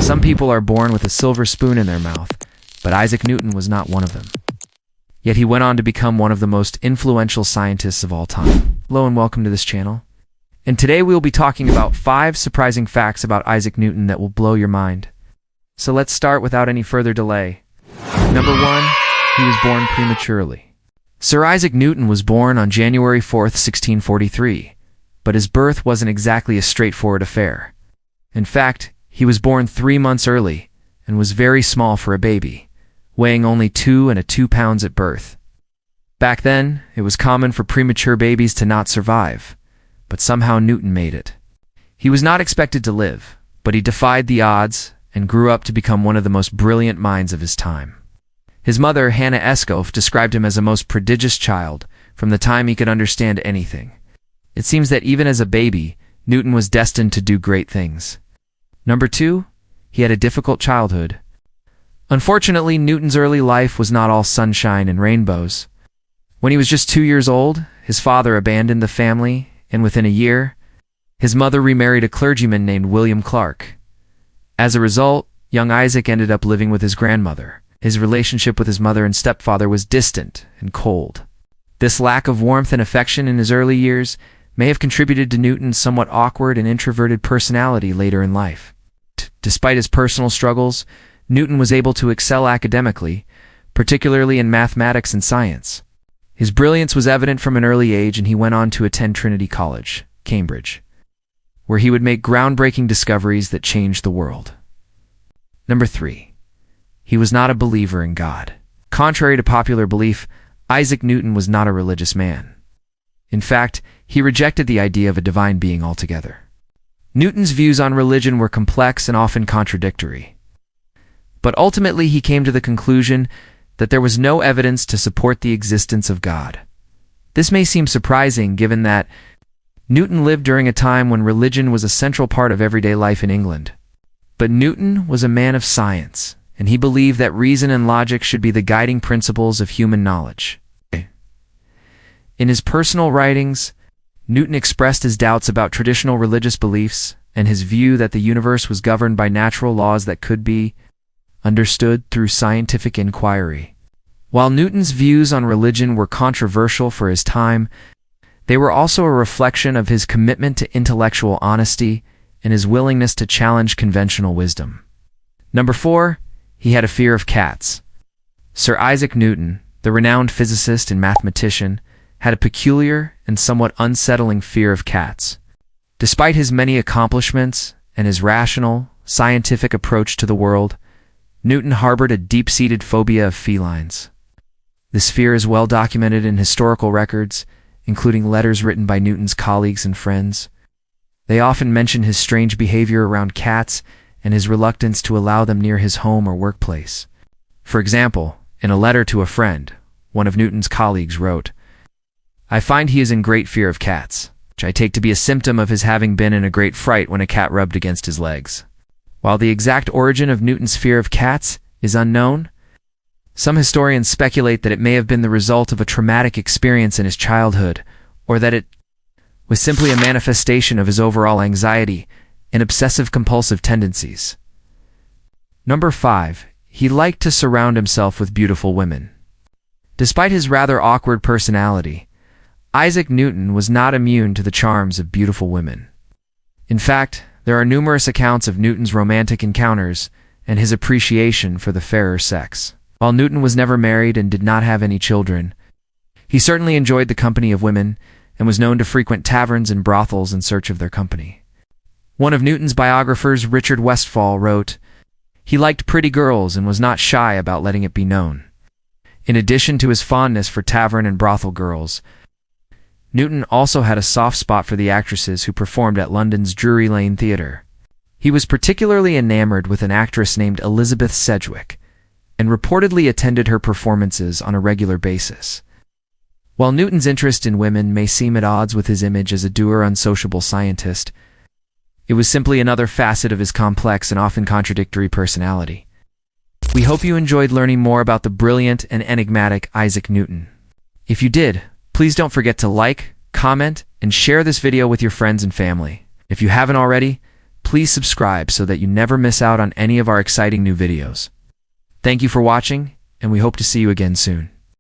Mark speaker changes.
Speaker 1: Some people are born with a silver spoon in their mouth, but Isaac Newton was not one of them. Yet he went on to become one of the most influential scientists of all time. Hello and welcome to this channel. And today we will be talking about 5 surprising facts about Isaac Newton that will blow your mind. So let's start without any further delay. Number 1, he was born prematurely. Sir Isaac Newton was born on January 4th, 1643, but his birth wasn't exactly a straightforward affair. In fact, he was born 3 months early and was very small for a baby, weighing only 2 pounds at birth. Back then, it was common for premature babies to not survive, but somehow Newton made it. He was not expected to live, but he defied the odds and grew up to become one of the most brilliant minds of his time. His mother, Hannah Escoff, described him as a most prodigious child from the time he could understand anything. It seems that even as a baby, Newton was destined to do great things. Number 2, he had a difficult childhood. Unfortunately, Newton's early life was not all sunshine and rainbows. When he was just 2 years old, his father abandoned the family, and within a year, his mother remarried a clergyman named William Clark. As a result, young Isaac ended up living with his grandmother. His relationship with his mother and stepfather was distant and cold. This lack of warmth and affection in his early years may have contributed to Newton's somewhat awkward and introverted personality later in life. Despite his personal struggles, Newton was able to excel academically, particularly in mathematics and science. His brilliance was evident from an early age, and he went on to attend Trinity College, Cambridge, where he would make groundbreaking discoveries that changed the world. Number 3, he was not a believer in God. Contrary to popular belief, Isaac Newton was not a religious man. In fact, he rejected the idea of a divine being altogether. Newton's views on religion were complex and often contradictory. But ultimately, he came to the conclusion that there was no evidence to support the existence of God. This may seem surprising given that Newton lived during a time when religion was a central part of everyday life in England. But Newton was a man of science, and he believed that reason and logic should be the guiding principles of human knowledge. In his personal writings, Newton expressed his doubts about traditional religious beliefs and his view that the universe was governed by natural laws that could be understood through scientific inquiry. While Newton's views on religion were controversial for his time, they were also a reflection of his commitment to intellectual honesty and his willingness to challenge conventional wisdom. Number 4, he had a fear of cats. Sir Isaac Newton, the renowned physicist and mathematician, had a peculiar and somewhat unsettling fear of cats. Despite his many accomplishments and his rational, scientific approach to the world, Newton harbored a deep-seated phobia of felines. This fear is well documented in historical records, including letters written by Newton's colleagues and friends. They often mention his strange behavior around cats and his reluctance to allow them near his home or workplace. For example, in a letter to a friend, one of Newton's colleagues wrote, "I find he is in great fear of cats, which I take to be a symptom of his having been in a great fright when a cat rubbed against his legs." While the exact origin of Newton's fear of cats is unknown, some historians speculate that it may have been the result of a traumatic experience in his childhood, or that it was simply a manifestation of his overall anxiety and obsessive-compulsive tendencies. Number 5, he liked to surround himself with beautiful women. Despite his rather awkward personality, Isaac Newton was not immune to the charms of beautiful women. In fact, there are numerous accounts of Newton's romantic encounters and his appreciation for the fairer sex. While Newton was never married and did not have any children, he certainly enjoyed the company of women and was known to frequent taverns and brothels in search of their company. One of Newton's biographers, Richard Westphal, wrote, "He liked pretty girls and was not shy about letting it be known." In addition to his fondness for tavern and brothel girls, Newton also had a soft spot for the actresses who performed at London's Drury Lane Theatre. He was particularly enamored with an actress named Elizabeth Sedgwick, and reportedly attended her performances on a regular basis. While Newton's interest in women may seem at odds with his image as a dour, unsociable scientist, it was simply another facet of his complex and often contradictory personality. We hope you enjoyed learning more about the brilliant and enigmatic Isaac Newton. If you did, please don't forget to like, comment, and share this video with your friends and family. If you haven't already, Please subscribe so that you never miss out on any of our exciting new videos. Thank you for watching, and we hope to see you again soon.